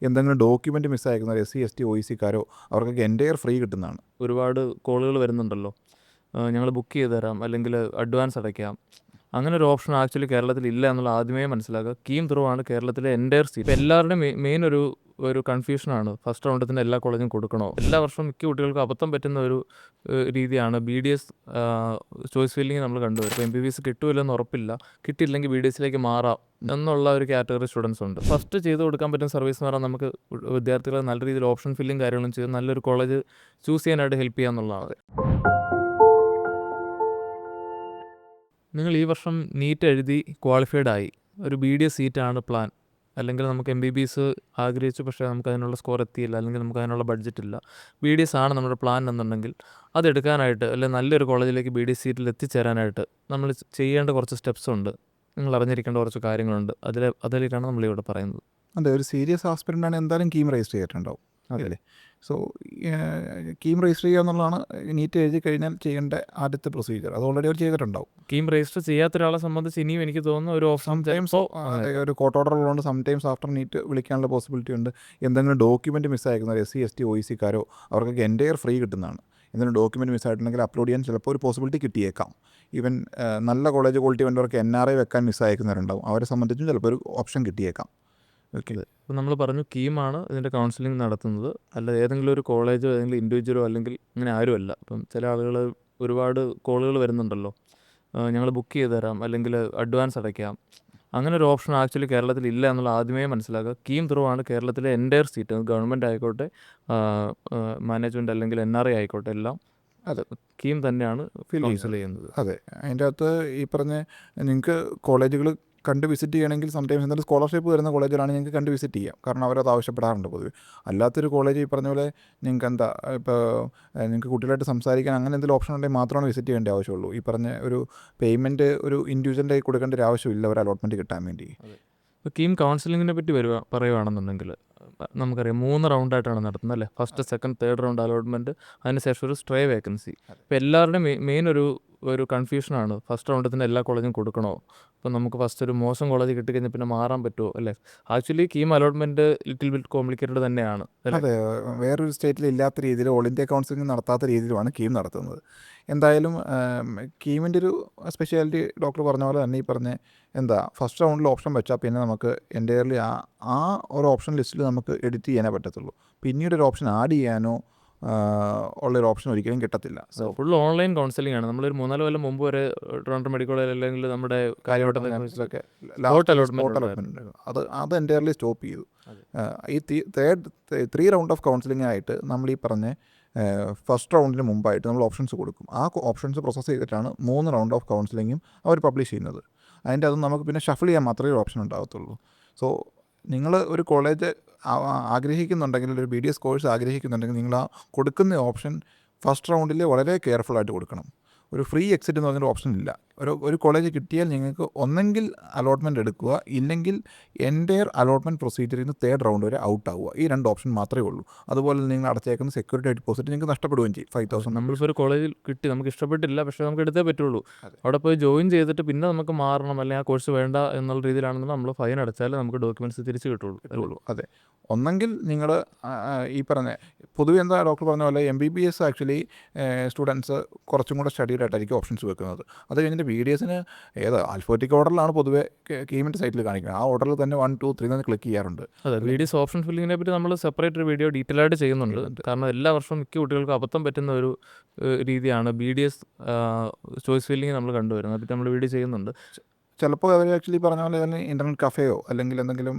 എന്തെങ്കിലും document മിസ്സായിരിക്കുന്ന SC, ST, OEC-ക്കാരോ അവർക്കൊക്കെ entire free കിട്ടുന്നതാണ്. ഒരുപാട് കോളുകൾ വരുന്നുണ്ടല്ലോ. ഞങ്ങൾ ബുക്ക് ചെയ്ത് തരാം, അല്ലെങ്കിൽ അഡ്വാൻസ് അടയ്ക്കാം. അങ്ങനെ ഒരു ഓപ്ഷൻ ആക്ച്വലി കേരളത്തിൽ ഇല്ല എന്നുള്ള ആദ്യമേ മനസ്സിലാക്കുക. കീം ത്രൂ ആണ് കേരളത്തിലെ എൻ്റയർ സീറ്റ്. ഇപ്പോൾ എല്ലാവരുടെയും മെയിൻ ഒരു കൺഫ്യൂഷനാണ്, ഫസ്റ്റ് റൗണ്ടിൽ തന്നെ എല്ലാ കോളേജും കൊടുക്കണോ. എല്ലാ വർഷവും മിക്ക കുട്ടികൾക്കും അബദ്ധം പറ്റുന്ന ഒരു രീതിയാണ് BDS ചോയ്സ് ഫില്ലിങ് നമ്മൾ കണ്ടുവരും. ഇപ്പോൾ MBBS കിട്ടുമില്ലെന്ന് ഉറപ്പില്ല, കിട്ടിയില്ലെങ്കിൽ BDSലേക്ക് മാറാം എന്നുള്ള ഒരു കാറ്റഗറി സ്റ്റുഡൻസ് ഉണ്ട്. ഫസ്റ്റ് ചെയ്ത് കൊടുക്കാൻ പറ്റുന്ന സർവീസ് എന്ന് പറഞ്ഞാൽ നമുക്ക് വിദ്യാർത്ഥികളെ നല്ല രീതിയിൽ ഓപ്ഷൻ ഫില്ലിങ് കാര്യങ്ങളും ചെയ്ത് നല്ലൊരു കോളേജ് ചൂസ് ചെയ്യാനായിട്ട് ഹെൽപ്പ് ചെയ്യുക എന്നുള്ളതാണ്. നിങ്ങൾ ഈ വർഷം നീറ്റ് എഴുതി ക്വാളിഫൈഡ് ആയി, ഒരു BDS സീറ്റാണ് പ്ലാൻ, അല്ലെങ്കിൽ നമുക്ക് MBBS ആഗ്രഹിച്ചു പക്ഷേ നമുക്ക് അതിനുള്ള സ്കോർ എത്തിയില്ല, അല്ലെങ്കിൽ നമുക്ക് അതിനുള്ള ബഡ്ജറ്റ് ഇല്ല, BDS ആണ് നമ്മുടെ പ്ലാൻ എന്നുണ്ടെങ്കിൽ അതെടുക്കാനായിട്ട്, അല്ലെങ്കിൽ നല്ലൊരു കോളേജിലേക്ക് BDS സീറ്റിൽ എത്തിച്ചേരാനായിട്ട് നമ്മൾ ചെയ്യേണ്ട കുറച്ച് സ്റ്റെപ്സ് ഉണ്ട്, നിങ്ങൾ അറിഞ്ഞിരിക്കേണ്ട കുറച്ച് കാര്യങ്ങളുണ്ട്. അതിലേക്കാണ് നമ്മളിവിടെ പറയുന്നത്. അതെ, ഒരു സീരിയസ് ആസ്പിരൻ്റ് ആണ് എന്തായാലും കീം രജിസ്റ്റർ ചെയ്തിട്ടുണ്ടാവും. അതല്ലേ? സോ കീം രജിസ്റ്റർ ചെയ്യുക എന്നുള്ളതാണ് നീറ്റ് എഴുതി കഴിഞ്ഞാൽ ചെയ്യേണ്ട ആദ്യത്തെ പ്രൊസീജിയർ. അത് ഓൾറെഡി അവർ ചെയ്തിട്ടുണ്ടാവും. കീം രജിസ്റ്റർ ചെയ്യാത്ത ഒരാളെ സംബന്ധിച്ച് ഇനിയും എനിക്ക് തോന്നുന്നു ഒരു സംടൈംസ് ഒരു കോർട്ട് ഓർഡർ ഉള്ളതുകൊണ്ട് സംടൈംസ് ആഫ്റ്റർ നീറ്റ് വിളിക്കാനുള്ള പോസിബിലിറ്റി ഉണ്ട്. എന്തെങ്കിലും ഡോക്യുമെൻറ്റ് മിസ്സായിരിക്കുന്ന SC, ST, OEC-ക്കാരോ അവർക്കൊക്കെ എൻ്റെയർ ഫ്രീ കിട്ടുന്നതാണ്. എന്തെങ്കിലും ഡോക്യുമെൻറ്റ് മിസ്സായിട്ടുണ്ടെങ്കിൽ അപ്ലോഡ് ചെയ്യാൻ ചിലപ്പോൾ ഒരു പോസിബിലിറ്റി കിട്ടിയേക്കാം. ഈവൻ നല്ല കോളേജ് ക്വാളിറ്റി വേണ്ടവർക്ക് NRI വെക്കാൻ മിസ്സായിരിക്കുന്നവരുണ്ടാവും. അവരെ സംബന്ധിച്ചും ചിലപ്പോൾ ഒരു ഓപ്ഷൻ കിട്ടിയേക്കാം. ഓക്കെ, ഇപ്പോൾ നമ്മൾ പറഞ്ഞു കീമാണ് ഇതിൻ്റെ കൗൺസിലിംഗ് നടത്തുന്നത്, അല്ല ഏതെങ്കിലും ഒരു കോളേജോ ഏതെങ്കിലും ഇൻഡിവിജ്വലോ അല്ലെങ്കിൽ അങ്ങനെ ആരുമല്ല. അപ്പം ചില ആളുകൾ ഒരുപാട് കോളുകൾ വരുന്നുണ്ടല്ലോ, ഞങ്ങൾ ബുക്ക് ചെയ്ത് തരാം, അല്ലെങ്കിൽ അഡ്വാൻസ് അടയ്ക്കാം. അങ്ങനെ ഒരു ഓപ്ഷൻ ആക്ച്വലി കേരളത്തിൽ ഇല്ല എന്നുള്ള ആദ്യമേ മനസ്സിലാക്കുക. കീം ത്രൂ ആണ് കേരളത്തിലെ എൻ്റയർ സീറ്റ്, ഗവൺമെൻറ് ആയിക്കോട്ടെ, മാനേജ്മെൻറ്റ് അല്ലെങ്കിൽ NRI ആയിക്കോട്ടെ, എല്ലാം അതെ, കീം തന്നെയാണ് ഫിൽ ചെയ്യുന്നത്. അതെ, അതിൻ്റെ അകത്ത് ഈ പറഞ്ഞ നിങ്ങൾക്ക് കോളേജുകൾ കണ്ട് വിസിറ്റ് ചെയ്യണമെങ്കിൽ സംടൈംസ് എന്തെങ്കിലും സ്കോളർഷിപ്പ് വരുന്ന കോളേജിലാണ് നിങ്ങൾക്ക് കണ്ട് വിസിറ്റ് ചെയ്യാം. കാരണം അവരത് ആവശ്യപ്പെടാറുണ്ട് പൊതുവെ. അല്ലാത്തൊരു കോളേജ് ഈ പറഞ്ഞ പോലെ നിങ്ങൾക്ക് എന്താ ഇപ്പോൾ നിങ്ങൾക്ക് കുട്ടികളായിട്ട് സംസാരിക്കാൻ അങ്ങനെ എന്തെങ്കിലും ഓപ്ഷൻ ഉണ്ടെങ്കിൽ മാത്രമാണ് വിസിറ്റ് ചെയ്യേണ്ട ആവശ്യമുള്ളൂ. ഈ പറഞ്ഞ ഒരു പേയ്മെൻറ്റ് ഒരു ഇൻഡിവിജ്വലിൻ്റെ കൊടുക്കേണ്ട ഒരു ആവശ്യമില്ല ഒരു അലോട്ട്മെൻറ്റ് കിട്ടാൻ വേണ്ടി. ഇപ്പോൾ കീം കൗൺസിലിങ്ങിനെ പറ്റി പറയുകയാണെന്നുണ്ടെങ്കിൽ നമുക്കറിയാം 3 റൗണ്ടായിട്ടാണ് നടത്തുന്നത് അല്ലേ. First, second, third round allotment, അതിനുശേഷം ഒരു സ്ട്രേ വേക്കൻസി. ഇപ്പോൾ എല്ലാവരുടെയും മെയിൻ ഒരു കൺഫ്യൂഷനാണ്, ഫസ്റ്റ് റൗണ്ടിൽ തന്നെ എല്ലാ കോളേജും കൊടുക്കണോ. ഇപ്പോൾ നമുക്ക് ഫസ്റ്റ് ഒരു മോശം കോളേജ് കിട്ടിക്കഴിഞ്ഞാൽ പിന്നെ മാറാൻ പറ്റുമോ അല്ലേ. Actually KEAM allotment little bit complicated തന്നെയാണ്. അതെ, വേറൊരു സ്റ്റേറ്റിൽ ഇല്ലാത്ത രീതിയിൽ ഓൾ ഇന്ത്യ കൗൺസിലിംഗ് നടത്താത്ത രീതിയിലുമാണ് കീം നടത്തുന്നത്. എന്തായാലും കീമിൻ്റെ ഒരു സ്പെഷ്യാലിറ്റി ഡോക്ടർ പറഞ്ഞ പോലെ തന്നെ ഈ പറഞ്ഞ ഫസ്റ്റ് റൗണ്ടിൽ ഓപ്ഷൻ വെച്ചാൽ പിന്നെ നമുക്ക് എൻ്റയർലി ആ ഒരു ഓപ്ഷൻ ലിസ്റ്റിൽ നമുക്ക് എഡിറ്റ് ചെയ്യാനേ പറ്റത്തുള്ളൂ. പിന്നീട് ഒരു ഓപ്ഷൻ ആഡ് ചെയ്യാനോ ഉള്ളൊരു ഓപ്ഷൻ ഒരിക്കലും കിട്ടത്തില്ല. ഫുൾ ഓൺലൈൻ കൗൺസിലിംഗ് ആണ്. നമ്മളൊരു 3-4 കൊല്ലം മുമ്പ് വരെ ട്രിവാൻഡ്രം മെഡിക്കൽ കോളേജ് അല്ലെങ്കിൽ നമ്മുടെ കാര്യവട്ടത്തിലൊക്കെ സ്പോട്ട് അലോട്ട്മെൻറ്റ് അത് എൻ്റയർലി സ്റ്റോപ്പ് ചെയ്തു. ഈ 3 റൗണ്ട് ഓഫ് കൗൺസിലിംഗ് ആയിട്ട് നമ്മൾ ഈ പറഞ്ഞ ഫസ്റ്റ് റൗണ്ടിന് മുമ്പായിട്ട് നമ്മൾ ഓപ്ഷൻസ് കൊടുക്കും. ആ ഓപ്ഷൻസ് പ്രോസസ്സ് ചെയ്തിട്ടാണ് 3 റൗണ്ട് ഓഫ് കൗൺസിലിങ്ങും അവർ പബ്ലിഷ് ചെയ്യുന്നത്. അതിൻ്റെ അത് നമുക്ക് പിന്നെ ഷഫിൾ ചെയ്യാൻ മാത്രമേ ഒരു ഓപ്ഷൻ ഉണ്ടാകത്തുള്ളൂ. സോ നിങ്ങൾ ഒരു കോളേജ് ആഗ്രഹിക്കുന്നുണ്ടെങ്കിൽ, ഒരു BDS കോഴ്സ് ആഗ്രഹിക്കുന്നുണ്ടെങ്കിൽ, നിങ്ങൾ ആ കൊടുക്കുന്ന ഓപ്ഷൻ ഫസ്റ്റ് റൗണ്ടിൽ വളരെ കെയർഫുള്ളായിട്ട് കൊടുക്കണം. ഒരു ഫ്രീ എക്സിറ്റ് എന്ന് പറഞ്ഞൊരു ഓപ്ഷൻ ഇല്ല. ഒരു കോളേജ് കിട്ടിയാൽ നിങ്ങൾക്ക് ഒന്നെങ്കിൽ അലോട്ട്മെൻറ്റ് എടുക്കുക, ഇല്ലെങ്കിൽ എൻ്റയർ അലോട്ട്മെൻറ്റ് പ്രൊസീജിയറിൽ നിന്ന് തേർഡ് റൗണ്ട് വരെ ഔട്ട് ആവുക. ഈ 2 ഓപ്ഷൻ മാത്രമേ ഉള്ളൂ. അതുപോലെ നിങ്ങൾ അടച്ചേക്കുന്ന സെക്യൂരിറ്റി ഡിപ്പോസിറ്റ് നിങ്ങൾക്ക് നഷ്ടപ്പെടുകയും ചെയ്യും. 5,000. നമ്മളിപ്പോൾ ഒരു കോളേജിൽ കിട്ടി, നമുക്ക് ഇഷ്ടപ്പെട്ടില്ല, പക്ഷേ നമുക്ക് എടുത്തേ പറ്റുള്ളൂ. അവിടെ പോയി ജോയിൻ ചെയ്തിട്ട് പിന്നെ നമുക്ക് മാറണം, അല്ലെങ്കിൽ ആ കോഴ്സ് വേണ്ട എന്നുള്ള രീതിയിലാണെന്ന് നമ്മൾ ഫൈൻ അടച്ചാലേ നമുക്ക് ഡോക്യുമെൻറ്റ്സ് തിരിച്ച് കിട്ടുള്ളൂ. അതെ, ഒന്നെങ്കിൽ നിങ്ങൾ ഈ പറഞ്ഞ പൊതുവെ ഡോക്ടർ പറഞ്ഞ പോലെ MBBS ആക്ച്വലി സ്റ്റുഡൻസ് കുറച്ചും കൂടെ സ്റ്റഡീഡ് ആയിട്ടായിരിക്കും ഓപ്ഷൻസ് വെക്കുന്നത്. അത് കഴിഞ്ഞിട്ട് BDSന് ആൽഫബറ്റിക് ഓർഡറിലാണ് പൊതുവെ കീമിൻ്റെ സൈറ്റിൽ കാണിക്കുന്നത്. ആ ഓർഡറിൽ തന്നെ 1, 2, 3 എന്ന് ക്ലിക്ക് ചെയ്യാറുണ്ട്. അതെ, BDS ഓപ്ഷൻ ഫില്ലിങ്ങിനെ പറ്റി നമ്മൾ സെപ്പറേറ്റ് ഒരു വീഡിയോ ഡീറ്റെയിൽ ആയിട്ട് ചെയ്യുന്നുണ്ട്. കാരണം എല്ലാ വർഷവും മിക്ക കുട്ടികൾക്ക് അബദ്ധം പറ്റുന്ന ഒരു രീതിയാണ് BDS ചോയ്സ് ഫില്ലിങ് നമ്മൾ കണ്ടുവരുന്നത്. അതിൽ നമ്മൾ വീഡിയോ ചെയ്യുന്നുണ്ട്. ചിലപ്പോൾ അവർ ആക്ച്വലി പറഞ്ഞ പോലെ തന്നെ ഇൻ്റർനെറ്റ് കഫേയോ അല്ലെങ്കിൽ എന്തെങ്കിലും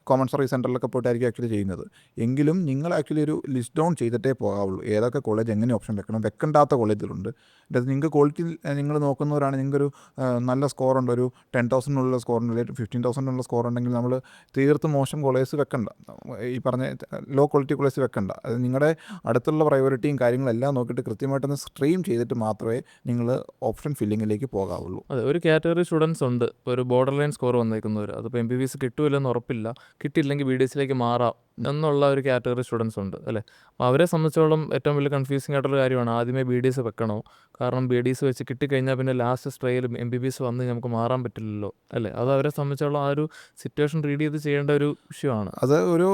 കോമൺ സർവീസ് സെൻറ്ററിലൊക്കെ പോയിട്ടായിരിക്കും ആക്ച്വലി ചെയ്യുന്നത്. എങ്കിലും നിങ്ങൾ ആക്ച്വലി ഒരു ലിസ്റ്റ് ഡൗൺ ചെയ്തിട്ടേ പോകാവുള്ളൂ. ഏതൊക്കെ കോളേജ് എങ്ങനെ ഓപ്ഷൻ വെക്കണം, വെക്കേണ്ടാത്ത കോളേജുകളുണ്ട്. നിങ്ങൾക്ക് ക്വാളിറ്റി നിങ്ങൾ നോക്കുന്നവരാണ്, നിങ്ങൾക്കൊരു നല്ല സ്കോറുണ്ട്, ഒരു 10,000 സ്കോറുണ്ട്, അല്ലെങ്കിൽ 15,000 സ്കോർ ഉണ്ടെങ്കിൽ നമ്മൾ തീർത്തും മോശം കോളേജ് വെക്കണ്ട, ഈ പറഞ്ഞ ലോ ക്വാളിറ്റി കോളേജ് വെക്കണ്ട. അത് നിങ്ങളുടെ അടുത്തുള്ള പ്രയോറിറ്റിയും കാര്യങ്ങളെല്ലാം നോക്കിയിട്ട് കൃത്യമായിട്ടൊന്ന് സ്ട്രീം ചെയ്തിട്ട് മാത്രമേ നിങ്ങൾ ഓപ്ഷൻ ഫില്ലിങ്ങിലേക്ക് പോകാവുള്ളൂ. അതെ, ഒരു കാറ്റഗറി സ്റ്റുഡൻസ് ഉണ്ട്, ഇപ്പോൾ ഒരു ബോർഡർ ലൈൻ സ്കോർ വന്നേക്കുന്നവർ, അതിപ്പോൾ MBBS കിട്ടുമില്ലെന്ന് ഉറപ്പില്ല, കിട്ടിയില്ലെങ്കിൽ BDSലേക്ക് മാറാം എന്നുള്ള ഒരു കാറ്റഗറി സ്റ്റുഡൻസ് ഉണ്ട് അല്ലേ. അപ്പോൾ അവരെ സംബന്ധിച്ചോളം ഏറ്റവും വലിയ കൺഫ്യൂസിങ് ആയിട്ടുള്ള കാര്യമാണ് ആദ്യമേ BDS വെക്കണോ, കാരണം BDS വെച്ച് കിട്ടിക്കഴിഞ്ഞാൽ പിന്നെ ലാസ്റ്റ് സ്ട്രേയിലും MBBS വന്ന് നമുക്ക് മാറാൻ പറ്റില്ലല്ലോ അല്ലേ. അത് അവരെ സംബന്ധിച്ചോളം ആ ഒരു സിറ്റുവേഷൻ റീഡ് ചെയ്ത് ചെയ്യേണ്ട ഒരു വിഷയമാണ്. അത് ഒരു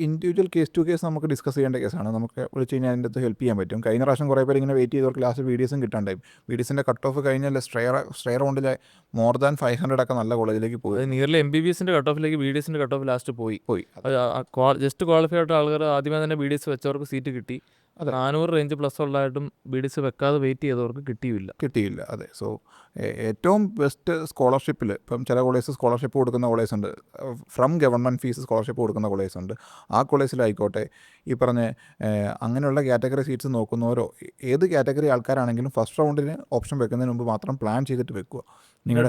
ഇൻഡിവിജ്വൽ കേസ് ടു കേസ് നമുക്ക് ഡിസ്കസ് ചെയ്യേണ്ട കേസാണ്. നമുക്ക് വിളിച്ച് കഴിഞ്ഞാൽ അതിൻ്റെ അകത്ത് ഹെൽപ്പ് ചെയ്യാൻ പറ്റും. കഴിഞ്ഞ പ്രാവശ്യം കുറേ പേര് ഇങ്ങനെ വെയിറ്റ് ചെയ്തവർക്ക് ലാസ്റ്റ് BDS കിട്ടാണ്ടായി. BDSൻ്റെ കട്ട് ഓഫ് കഴിഞ്ഞാൽ സ്ട്രേ റൗണ്ടിൽ മോർ ദാൻ 500 ഒക്കെ നല്ല കോളേജിലേക്ക് പോയി. അത് നിയർലി MBBSൻ്റെ കട്ട് ഓഫിലേക്ക് BDSൻ്റെ കട്ട് ഓഫ് ലാസ്റ്റ് പോയി. അത് ജസ്റ്റ് ക്വാളിഫൈ ആയിട്ട് ആൾക്കാർ ആദ്യമേ തന്നെ BDS വെച്ചവർക്ക് സീറ്റ് കിട്ടി. 400 റേഞ്ച് പ്ലസ് ഉള്ളതായിട്ടും BDS വെക്കാതെ വെയിറ്റ് ചെയ്തവർക്ക് കിട്ടിയില്ല. അതെ. സോ ഏറ്റവും ബെസ്റ്റ് സ്കോളർഷിപ്പിൽ ഇപ്പം ചില കോളേജ് സ്കോളർഷിപ്പ് കൊടുക്കുന്ന കോളേജ് ഉണ്ട്, ഫ്രം ഗവൺമെൻറ് ഫീസ് സ്കോളർഷിപ്പ് കൊടുക്കുന്ന കോളേജ് ഉണ്ട്. ആ കോളേജിലായിക്കോട്ടെ ഈ പറഞ്ഞ അങ്ങനെയുള്ള കാറ്റഗറി സീറ്റ്സ് നോക്കുന്നവരോ ഏത് കാറ്റഗറി ആൾക്കാരാണെങ്കിലും ഫസ്റ്റ് റൗണ്ടിന് ഓപ്ഷൻ വെക്കുന്നതിന് മുമ്പ് മാത്രം പ്ലാൻ ചെയ്തിട്ട് വെക്കുക.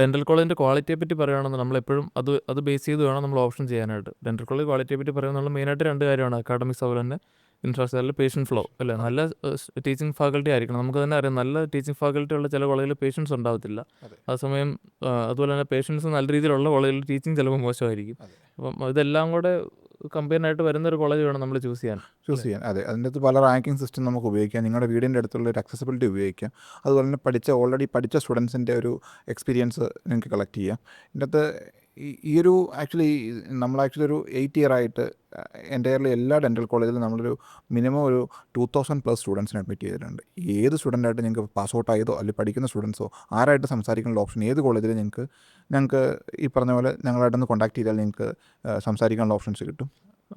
ഡെന്റൽ കോളേജിൻ്റെ ക്വാളിറ്റിയെ പറ്റി പറയുകയാണെന്ന് നമ്മളെപ്പോഴും അത് ബേസ് ചെയ്ത് വേണം നമ്മൾ ഓപ്ഷൻ ചെയ്യാനായിട്ട്. ഡെന്റൽ കോളേജ് ക്വാളിറ്റിയെ പറ്റി പറയുന്നത് മെയിനായിട്ട് 2 കാര്യമാണ്, അക്കാഡമിക്സ് അതുപോലെ തന്നെ ഇൻഫ്രാസ്ട്രക്ചറിൽ പേഷ്യൻ ഫ്ലോ അല്ലേ. നല്ല ടീച്ചിങ് ഫാക്കൽറ്റി ആയിരിക്കണം. നമുക്ക് തന്നെ അറിയാം നല്ല ടീച്ചിങ് ഫാക്കൽറ്റി ഉള്ള ചില കോളേജിൽ പേഷ്യൻസ് ഉണ്ടാകത്തില്ല. അതേസമയം അതുപോലെ തന്നെ പേഷ്യൻസ് നല്ല രീതിയിലുള്ള കോളേജിൽ ടീച്ചിങ് ചിലപ്പോൾ മോശമായിരിക്കും. അപ്പം ഇതെല്ലാം കൂടെ കമ്പൈനായിട്ട് വരുന്നൊരു കോളേജ് വേണം നമ്മൾ ചൂസ് ചെയ്യാൻ. അതെ, അതിൻ്റെ അകത്ത് പല റാങ്കിങ് സിസ്റ്റം നമുക്ക് ഉപയോഗിക്കാം. നിങ്ങളുടെ വീടിൻ്റെ അടുത്തുള്ള ഒരു അക്സസിബിലിറ്റി ഉപയോഗിക്കാം. അതുപോലെ തന്നെ ഓൾറെഡി പഠിച്ച സ്റ്റുഡൻസിൻ്റെ ഒരു എക്സ്പീരിയൻസ് നിങ്ങൾക്ക് കളക്ട് ചെയ്യാം. ഇതിൻ്റെ അകത്ത് ഈ ഒരു നമ്മൾ ഒരു 8 ഇയർ ആയിട്ട് എൻ്റയർലി എല്ലാ ഡെൻ്റൽ കോളേജിലും നമ്മളൊരു മിനിമം ഒരു 2000+ സ്റ്റുഡൻസിനെ അഡ്മിറ്റ് ചെയ്തിട്ടുണ്ട്. ഏത് സ്റ്റുഡൻ്റായിട്ട് നിങ്ങൾക്ക് പാസ് ഔട്ട് ആയതോ അല്ലെങ്കിൽ പഠിക്കുന്ന സ്റ്റുഡൻസോ ആരായിട്ട് സംസാരിക്കാനുള്ള ഓപ്ഷൻ ഏത് കോളേജിൽ ഞങ്ങൾക്ക് ഈ പറഞ്ഞ പോലെ ഞങ്ങളായിട്ടൊന്ന് കോൺടാക്ട് ചെയ്താൽ നിങ്ങൾക്ക് സംസാരിക്കാനുള്ള ഓപ്ഷൻസ് കിട്ടും.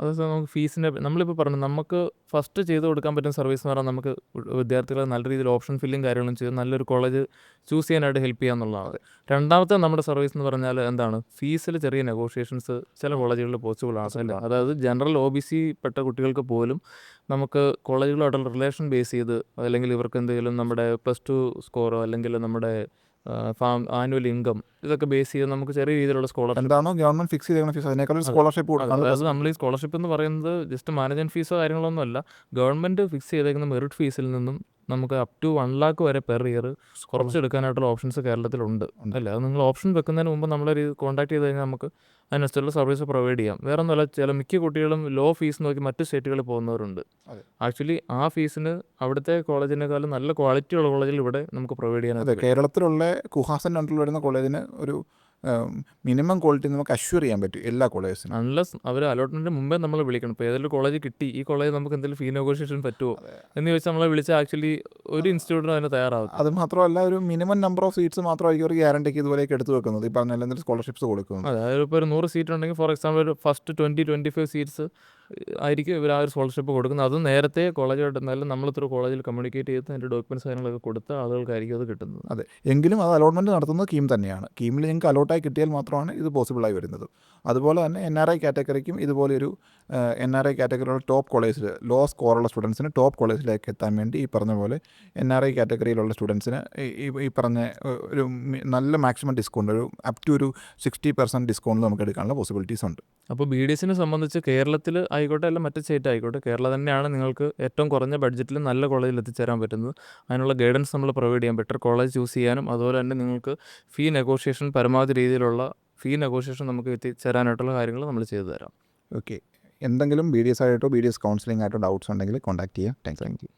അത് നമുക്ക് ഫീസിൻ്റെ നമ്മളിപ്പോൾ പറഞ്ഞു നമുക്ക് ഫസ്റ്റ് ചെയ്ത് കൊടുക്കാൻ പറ്റുന്ന സർവീസ് എന്ന് പറഞ്ഞാൽ നമുക്ക് വിദ്യാർത്ഥികളെ നല്ല രീതിയിൽ ഓപ്ഷൻ ഫില്ലിങ് കാര്യങ്ങളും ചെയ്ത് നല്ലൊരു കോളേജ് ചൂസ് ചെയ്യാനായിട്ട് ഹെൽപ്പ് ചെയ്യുക എന്നുള്ളതാണ്. രണ്ടാമത്തെ നമ്മുടെ സർവീസ് എന്ന് പറഞ്ഞാൽ എന്താണ്, ഫീസിൽ ചെറിയ നെഗോഷിയേഷൻസ് ചില കോളേജുകളിൽ പോസിബിൾ ആണ് അല്ലേ. അതായത് ജനറൽ OBC പെട്ട കുട്ടികൾക്ക് പോലും നമുക്ക് കോളേജുകളായിട്ടുള്ള റിലേഷൻ ബേസ് ചെയ്ത് അല്ലെങ്കിൽ ഇവർക്ക് എന്തെങ്കിലും നമ്മുടെ +2 സ്കോറോ അല്ലെങ്കിൽ നമ്മുടെ ആനുവൽ ഇൻകം ഇതൊക്കെ ബേസ് ചെയ്ത് നമുക്ക് ചെറിയ രീതിയിലുള്ള സ്കോളർഷിപ്പ് എന്താണോ ഗവൺമെൻറ് ഫിക്സ് ചെയ്ത ഫീസ് അതിനേക്കാൾ സ്കോളർഷിപ്പ് കൊടുക്കണം. അതായത് നമ്മൾ ഈ സ്കോളർഷിപ്പ് എന്ന് പറയുന്നത് ജസ്റ്റ് മാനേജ്മെൻറ്റ് ഫീസോ കാര്യങ്ങളൊന്നും അല്ല, ഗവൺമെൻറ് ഫിക്സ് ചെയ്തേക്കുന്ന മെറിറ്റ് ഫീസിൽ നിന്നും നമുക്ക് അപ് ടു 1 lakh വരെ പെർ ഇയർ കുറച്ചെടുക്കാനായിട്ടുള്ള ഓപ്ഷൻസ് കേരളത്തിലുണ്ട് അല്ലേ. അത് നിങ്ങൾ ഓപ്ഷൻ വെക്കുന്നതിന് മുമ്പ് നമ്മളൊരു കോൺടാക്ട് ചെയ്ത് കഴിഞ്ഞാൽ നമുക്ക് അതിനനുസരിച്ചുള്ള സർവീസ് പ്രൊവൈഡ് ചെയ്യാം. വേറെ ഒന്നുമല്ല, മിക്ക കുട്ടികളും ലോ ഫീസ് നോക്കി മറ്റ് സ്റ്റേറ്റുകളിൽ പോകുന്നവരുണ്ട്. ആക്ച്വലി ആ ഫീസിന് അവിടുത്തെ കോളേജിനേക്കാളും നല്ല ക്വാളിറ്റിയുള്ള കോളേജിൽ ഇവിടെ നമുക്ക് പ്രൊവൈഡ് ചെയ്യാൻ. അതെ, കേരളത്തിലുള്ള കുഹാസൻ അണ്ടറിൽ വരുന്ന കോളേജിന് ഒരു മിനിമം ക്വാളിറ്റി നമുക്ക് അഷ്യൂർ ചെയ്യാൻ പറ്റും എല്ലാ കോളേജസിനും. അൺലെസ് അവർ അലോട്ട്മെൻറ്റിന് മുമ്പേ നമ്മൾ വിളിക്കണം. ഇപ്പോൾ ഏതെങ്കിലും കോളേജ് കിട്ടി, ഈ കോളേജ് നമുക്ക് എന്തെങ്കിലും ഫീ നെഗോഷിയേഷൻ പറ്റുമോ എന്ന് ചോദിച്ചാൽ നമ്മളെ വിളിച്ചാൽ ആക്ച്വലി ഒരു ഇൻസ്റ്റിറ്റ്യൂട്ടിന് അതിന് തയ്യാറാവും. അത് മാത്രമല്ല ഒരു മിനിമം നമ്പർ ഓഫ് സീറ്റ്സ് മാത്രമായിരിക്കും ഒരു ഗ്യാരണ്ടിക്ക് ഇതുപോലെയൊക്കെ എടുത്ത് വെക്കുന്നത്. ഈ പറഞ്ഞ എന്തെങ്കിലും സ്കോളർഷിപ്സ് കൊടുക്കുന്നത്. അതായത് ഇപ്പോൾ ഒരു 100 സീറ്റ് ഉണ്ടെങ്കിൽ ഫോർ എക്സാമ്പിൾ ഒരു ഫസ്റ്റ് 20-25 സീറ്റ്സ് ആയിരിക്കും ഇവർ ആ ഒരു സ്കോളർഷിപ്പ് കൊടുക്കുന്നത്. അത് നേരത്തെ കോളേജായിട്ട് എന്നാലും നമ്മളിത്ര കോളേജിൽ കമ്മ്യൂണിക്കേറ്റ് ചെയ്ത് അതിൻ്റെ ഡോക്യുമെൻറ്റ്സ് കാര്യങ്ങളൊക്കെ കൊടുത്ത ആളുകൾക്കായിരിക്കും അത് കിട്ടുന്നത്. അതെ, എങ്കിലും അത് അലോട്ട്മെൻറ്റ് നടത്തുന്നത് കീം തന്നെയാണ്. കീമിൽ നിങ്ങൾക്ക് അലോട്ടായി കിട്ടിയാൽ മാത്രമാണ് ഇത് പോസിബിളായി വരുന്നത്. അതുപോലെ തന്നെ NRI കാറ്റഗറിക്കും ഇതുപോലെയൊരു NRI കാറ്റഗറിയുള്ള ടോപ്പ് കോളേജിൽ ലോ സ്കോറുള്ള സ്റ്റുഡൻസിന് ടോപ്പ് കോളേജിലേക്ക് എത്താൻ വേണ്ടി ഈ പറഞ്ഞ പോലെ NRI കാറ്റഗറിയിലുള്ള സ്റ്റുഡൻസിന് ഈ പറഞ്ഞ ഒരു നല്ല മാക്സിമം ഡിസ്കൗണ്ട് ഒരു അപ് ടു ഒരു 60% ഡിസ്കൗണ്ട് നമുക്ക് എടുക്കാനുള്ള പോസിബിലിറ്റീസ് ഉണ്ട്. അപ്പോൾ BDSനെ സംബന്ധിച്ച് കേരളത്തിൽ ആയിക്കോട്ടെ അല്ല മറ്റു സ്റ്റേറ്റ് ആയിക്കോട്ടെ, കേരളം തന്നെയാണ് നിങ്ങൾക്ക് ഏറ്റവും കുറഞ്ഞ ബഡ്ജറ്റിൽ നല്ല കോളേജിൽ എത്തിച്ചേരാൻ പറ്റുന്നത്. അതിനുള്ള ഗൈഡൻസ് നമ്മൾ പ്രൊവൈഡ് ചെയ്യാം, ബെറ്റർ കോളേജ് ചൂസ് ചെയ്യാനും അതുപോലെ തന്നെ നിങ്ങൾക്ക് ഫീ നെഗോഷിയേഷൻ പരമാവധി രീതിയിലുള്ള ഫീ നെഗോഷിയേഷൻ നമുക്ക് എത്തിച്ചേരാനായിട്ടുള്ള കാര്യങ്ങൾ നമ്മൾ ചെയ്തു തരാം. ഓക്കെ, എന്തെങ്കിലും BDS ആയിട്ടോ BDS കൗൺസിലിംഗ് ആയിട്ടോ ഡൗട്ട്സ് ഉണ്ടെങ്കിൽ കോൺടാക്ട് ചെയ്യാം. Thank you.